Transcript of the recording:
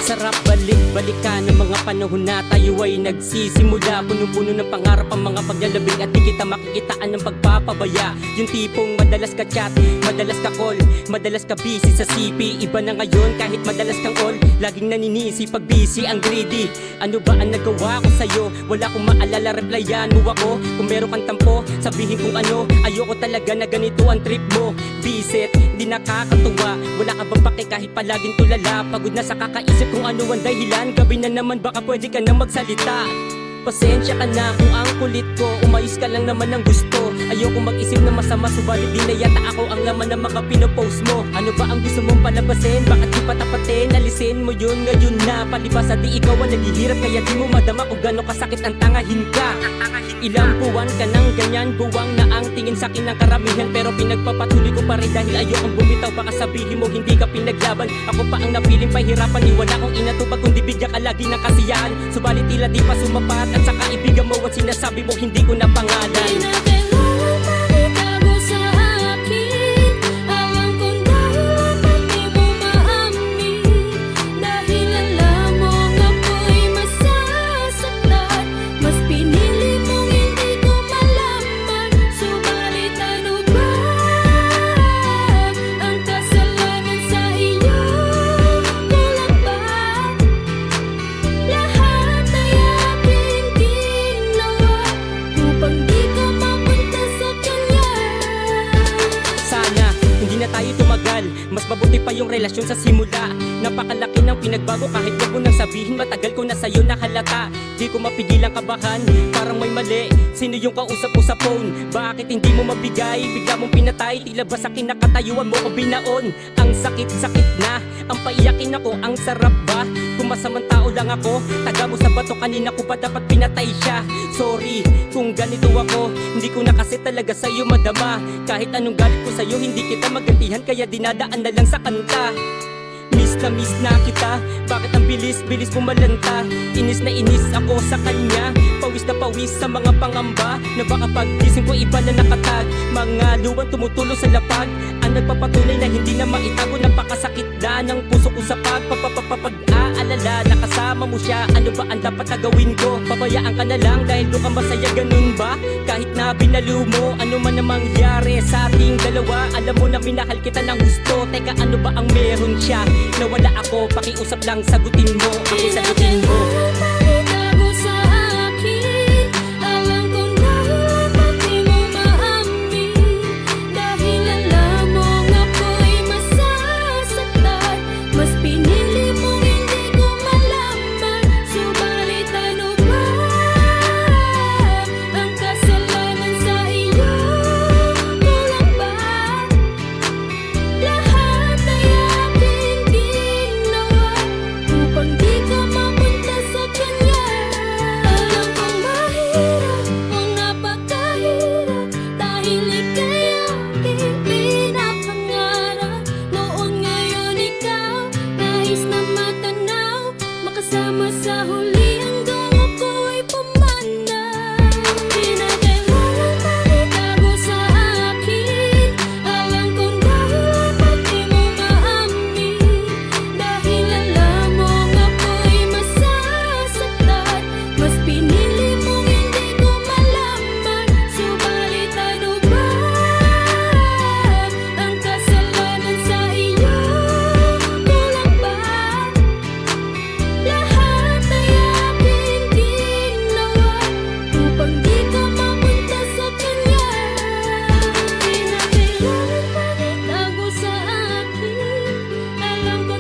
Sarap balik-balikan ng mga panahon na tayo ay nagsisimula. Puno-puno ng pangarap ang mga paglalabing at di kita makikitaan ng pagpapabaya. Yung tipong madalas ka chat, madalas ka call, madalas ka busy sa CP. Iba na ngayon kahit madalas kang all, laging naninisi pag busy ang greedy. Ano ba ang nagawa ko sa'yo? Wala kong maalala, replyan mo ako. Kung meron kang tampo, sabihin kung ano. Ayoko talaga na ganito ang trip mo. Bisit, di nakakatuwa. Wala ka bang pake kahit palaging tulala? Pagod na sa kakaisip kung ano ang dahilan. Gabi na naman baka pwede ka na magsalita. Pasensya ka na kung ang kulit ko. Umayos ka lang naman ng gusto. Ayoko mag-isip na masama, subalit di na yata ako ang laman ng mga pinopost mo. Ano ba ang gusto mong palabasin? Bakit di patapatin? Alisin mo yun ngayon na. Palibasa di ikaw ang naghihirap, kaya di mo madama kung gano'ng kasakit ang tangahin ka. Ilang buwan ka nang ganyan, buwang na ang tingin sa'kin ng karamihan. Pero pinagpapatuloy ko pa rin dahil ayokong bumitaw. Baka sabihin mo hindi ka pinaglaban. Ako pa ang napiling pahirapan. Wala kong inatupag kundi bigyan ka lagi ng kasiyahan. Subalit tila di pa sumapat at sa kaibigan mo at sinasabi mo hindi ko na pangalan. Mas mabuti pa yung relasyon sa simula. Napakalaki ng pinagbago kahit wag mo nang sabihin. Matagal ko na sa'yo nahalata. Di ko mapigilang kabahan, parang may mali. Sino yung kausap ko sa phone? Bakit hindi mo mabigay? Bigla mong pinatay, tila ba sa kinakatayuan mo ko binaon? Ang sakit-sakit na, ang paiyakin ako, ang sarap ba? Kung masamang tao lang ako, taga mo sa bato, kanina ko pa dapat pinatay siya. Sorry kung ganito ako, hindi ko na kasi talaga sa'yo madama. Kahit anong galit ko sa'yo, hindi kita magantihan, kaya dinadaan na lang sa kanta. Miss na kita, bakit ang bilis-bilis pumalanta? Inis na inis ako sa kanya, pawis na pawis sa mga pangamba. Na baka paggising ko iba na nakatag, mga luwang tumutulo sa lapag. Ang nagpapatunay na hindi na maitago, napakasakit na ng puso ko sa pag-aalala. Nakasama mo siya, ano ba ang dapat na gawin ko? Pabayaan ka na lang dahil doon ka masaya, ganun ba? Kahit na binalo mo, ano man na mangyari sa ating dalawa, alam mo na minahal kita ng gusto. Teka, ano ba ang meron siya? Nawala ako, pakiusap lang, sagutin mo. Ako sagutin mo. Sama sa huli hanggang ako'y pumanda. Pinagkailangan makitago sa akin. Alam kong dahil ba't di mo maamin? Dahil alam mong ako'y masasaktan. Mas pinili mong hindi ko malaman. Subalit ano ba ang kasalanan sa iyo? Kulang ba? Lahat ay aking ginawa upang di ka mapunta sa kanya. Pinagkailangan makitago sa akin. Alam ko